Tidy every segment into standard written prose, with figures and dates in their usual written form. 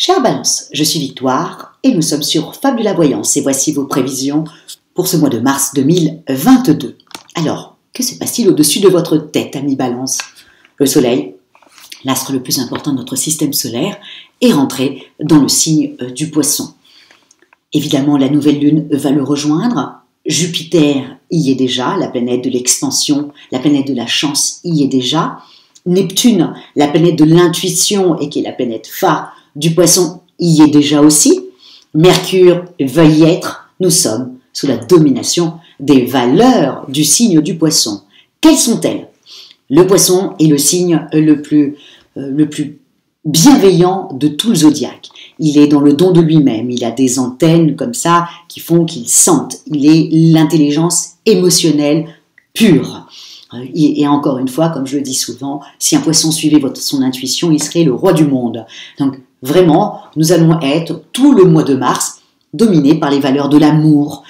Chère Balance, je suis Victoire et nous sommes sur Fabula Voyance et voici vos prévisions pour ce mois de mars 2022. Alors, que se passe-t-il au-dessus de votre tête, ami Balance? Le soleil, l'astre le plus important de notre système solaire, est rentré dans le signe du Poisson. Évidemment, la nouvelle lune va le rejoindre. Jupiter y est déjà, la planète de l'expansion, la planète de la chance y est déjà. Neptune, la planète de l'intuition et qui est la planète phare du Poisson, y est déjà aussi. Mercure va y être. Nous sommes sous la domination des valeurs du signe du Poisson. Quelles sont-elles? Le Poisson est le signe le plus bienveillant de tout le zodiaque. Il est dans le don de lui-même, il a des antennes comme ça qui font qu'il sente. Il est l'intelligence émotionnelle pure. Et encore une fois, comme je le dis souvent, si un Poisson suivait son intuition, il serait le roi du monde. Donc vraiment, nous allons être tout le mois de mars dominés par les valeurs de l'amour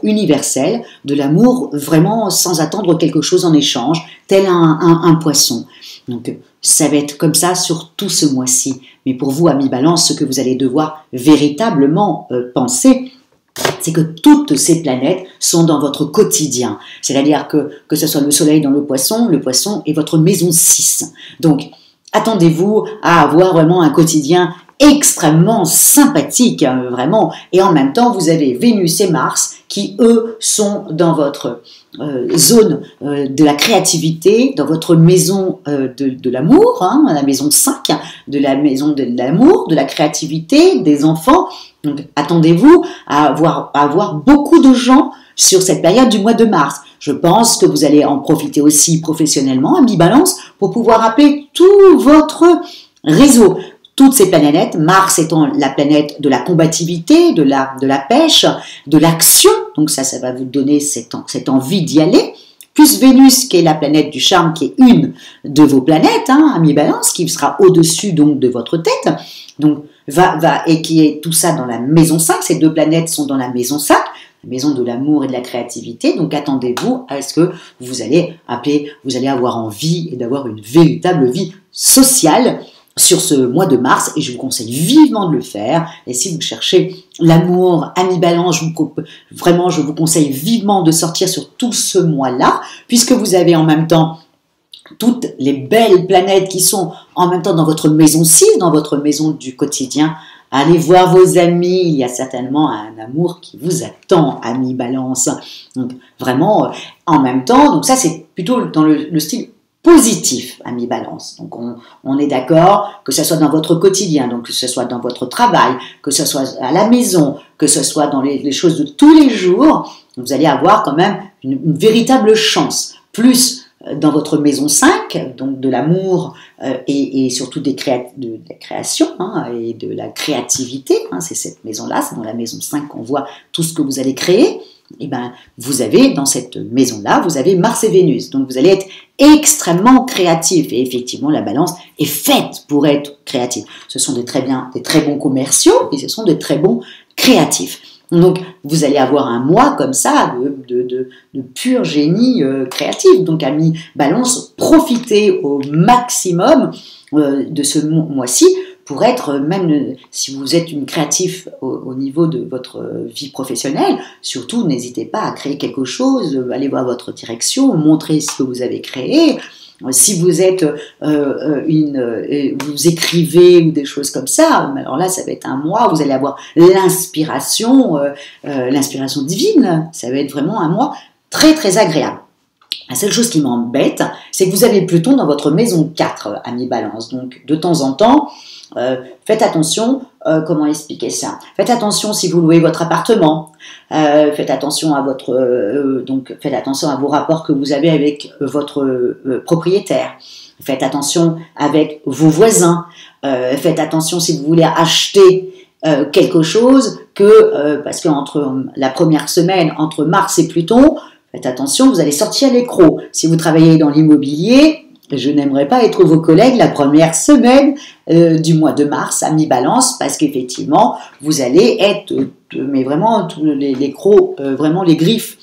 universel, de l'amour vraiment sans attendre quelque chose en échange, tel un poisson. Donc ça va être comme ça sur tout ce mois-ci. Mais pour vous, amis Balance, ce que vous allez devoir véritablement penser, c'est que toutes ces planètes sont dans votre quotidien. C'est-à-dire que ce soit le soleil dans le poisson est votre maison 6. Donc, attendez-vous à avoir vraiment un quotidien extrêmement sympathique, vraiment. Et en même temps, vous avez Vénus et Mars qui, eux, sont dans votre zone de la créativité, dans votre maison de l'amour, la maison 5, de la maison de l'amour, de la créativité, des enfants. Donc, attendez-vous à avoir beaucoup de gens sur cette période du mois de mars. Je pense que vous allez en profiter aussi professionnellement, ami Balance, pour pouvoir appeler tout votre réseau. Toutes ces planètes, Mars étant la planète de la combativité, de la pêche, de l'action, donc ça va vous donner cette envie d'y aller, plus Vénus qui est la planète du charme, qui est une de vos planètes, ami Balance, qui sera au-dessus donc de votre tête, donc et qui est tout ça dans la maison 5, ces deux planètes sont dans la maison 5, la maison de l'amour et de la créativité, donc attendez-vous à ce que vous allez avoir envie et d'avoir une véritable vie sociale sur ce mois de mars, et je vous conseille vivement de le faire. Et si vous cherchez l'amour, ami Balance, je vous conseille vivement de sortir sur tout ce mois-là, puisque vous avez en même temps toutes les belles planètes qui sont en même temps dans votre maison 6, dans votre maison du quotidien. Allez voir vos amis, il y a certainement un amour qui vous attend, ami Balance. Donc vraiment, en même temps, donc ça c'est plutôt dans le style positif, ami Balance. Donc on est d'accord que ce soit dans votre quotidien, donc que ce soit dans votre travail, que ce soit à la maison, que ce soit dans les choses de tous les jours, vous allez avoir quand même une véritable chance. Plus dans votre maison 5, donc de l'amour et surtout de la création et de la créativité, c'est cette maison-là, c'est dans la maison 5 qu'on voit tout ce que vous allez créer. Et ben, vous avez dans cette maison-là, vous avez Mars et Vénus, donc vous allez être extrêmement créatif, et effectivement la Balance est faite pour être créative. Ce sont des très bons commerciaux et ce sont des très bons créatifs. Donc vous allez avoir un mois comme ça de pur génie créatif. Donc ami Balance, profitez au maximum de ce mois-ci pour être, même si vous êtes une créatif au niveau de votre vie professionnelle, surtout n'hésitez pas à créer quelque chose, allez voir votre direction, montrez ce que vous avez créé. Si vous êtes vous écrivez ou des choses comme ça, alors là ça va être un mois où vous allez avoir l'inspiration divine. Ça va être vraiment un mois très très agréable. La seule chose qui m'embête, c'est que vous avez Pluton dans votre maison 4, ami Balance. Donc de temps en temps, faites attention, comment expliquer ça? Faites attention si vous louez votre appartement, faites attention à faites attention à vos rapports que vous avez avec votre propriétaire. Faites attention avec vos voisins. Faites attention si vous voulez acheter quelque chose parce qu'entre la première semaine entre Mars et Pluton, faites attention, vous allez sortir l'écrou. Si vous travaillez dans l'immobilier, je n'aimerais pas être vos collègues la première semaine du mois de mars, ami Balance, parce qu'effectivement, vous allez être, mais vraiment, les crocs, vraiment les griffes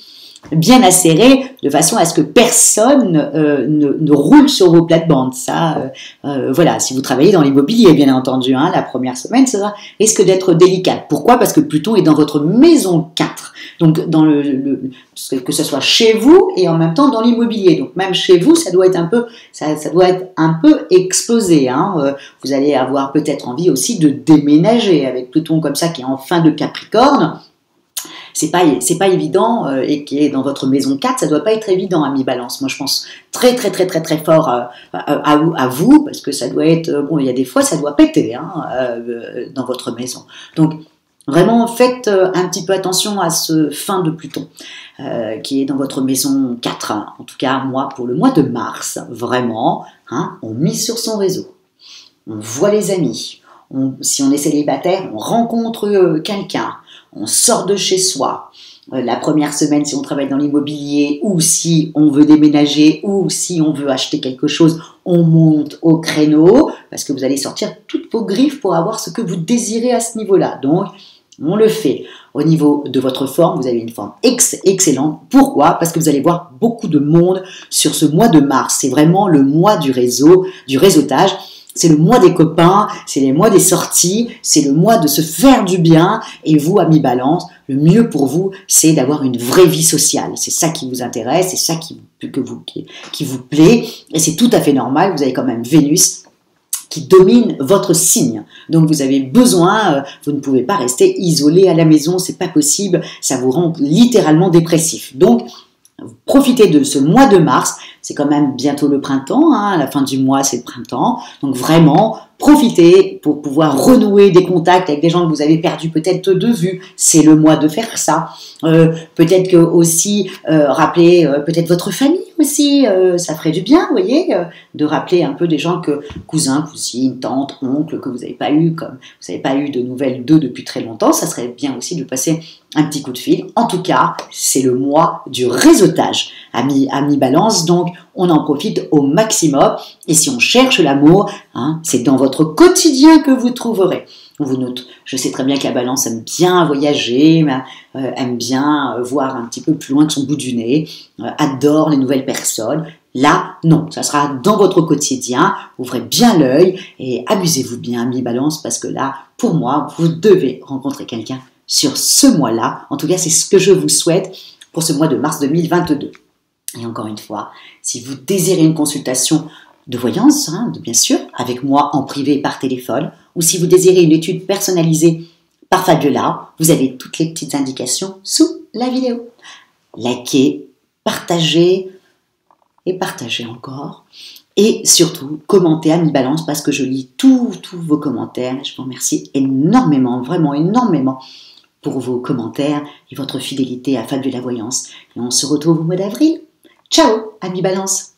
bien acéré, de façon à ce que personne ne roule sur vos plates-bandes. Ça, voilà, si vous travaillez dans l'immobilier, bien entendu, hein, la première semaine, ça risque d'être délicate. Pourquoi? Parce que Pluton est dans votre maison 4. Donc, que ce soit chez vous et en même temps dans l'immobilier. Donc, même chez vous, ça doit être un peu explosé. Hein. Vous allez avoir peut-être envie aussi de déménager avec Pluton comme ça qui est en fin de Capricorne. C'est pas évident et qui est dans votre maison 4, ça doit pas être évident, ami Balance. Moi, je pense très fort à vous, parce que ça doit être, bon, il y a des fois, ça doit péter hein, dans votre maison. Donc, vraiment, faites un petit peu attention à ce fin de Pluton qui est dans votre maison 4. Hein. En tout cas, moi, pour le mois de mars, vraiment, hein, on mise sur son réseau. On voit les amis. Si on est célibataire, on rencontre quelqu'un. On sort de chez soi. La première semaine, si on travaille dans l'immobilier ou si on veut déménager ou si on veut acheter quelque chose, on monte au créneau parce que vous allez sortir toutes vos griffes pour avoir ce que vous désirez à ce niveau-là. Donc, on le fait. Au niveau de votre forme, vous avez une forme excellente. Pourquoi? Parce que vous allez voir beaucoup de monde sur ce mois de mars. C'est vraiment le mois du réseau, du réseautage. C'est le mois des copains, c'est le mois des sorties, c'est le mois de se faire du bien. Et vous, amis Balance, le mieux pour vous, c'est d'avoir une vraie vie sociale. C'est ça qui vous intéresse, c'est ça qui vous plaît. Et c'est tout à fait normal, vous avez quand même Vénus qui domine votre signe. Donc vous avez besoin, vous ne pouvez pas rester isolé à la maison, c'est pas possible, ça vous rend littéralement dépressif. Donc, profitez de ce mois de mars, c'est quand même bientôt le printemps, hein, à la fin du mois c'est le printemps, donc vraiment profitez pour pouvoir renouer des contacts avec des gens que vous avez perdus peut-être de vue, c'est le mois de faire ça. Peut-être que aussi rappeler peut-être votre famille aussi, ça ferait du bien, vous voyez, de rappeler un peu des gens que cousins, cousines, tantes, oncles que vous n'avez pas eu, comme vous n'avez pas eu de nouvelles d'eux depuis très longtemps, ça serait bien aussi de passer un petit coup de fil. En tout cas, c'est le mois du réseautage, ami Balance, donc on en profite au maximum. Et si on cherche l'amour, hein, c'est dans votre quotidien que vous trouverez. Vous notez, je sais très bien que la Balance aime bien voyager, aime bien voir un petit peu plus loin que son bout du nez, adore les nouvelles personnes. Là, non, ça sera dans votre quotidien, ouvrez bien l'œil et amusez-vous bien, ami Balance, parce que là, pour moi, vous devez rencontrer quelqu'un sur ce mois-là. En tout cas, c'est ce que je vous souhaite pour ce mois de mars 2022. Et encore une fois, si vous désirez une consultation de voyance, hein, bien sûr, avec moi en privé par téléphone, ou si vous désirez une étude personnalisée par Fabiola, vous avez toutes les petites indications sous la vidéo. Likez, partagez et partagez encore. Et surtout, commentez, ami Balance, parce que je lis tous vos commentaires. Je vous remercie énormément, vraiment énormément pour vos commentaires et votre fidélité à Fabiola Voyance. Et on se retrouve au mois d'avril. Ciao, ami Balance!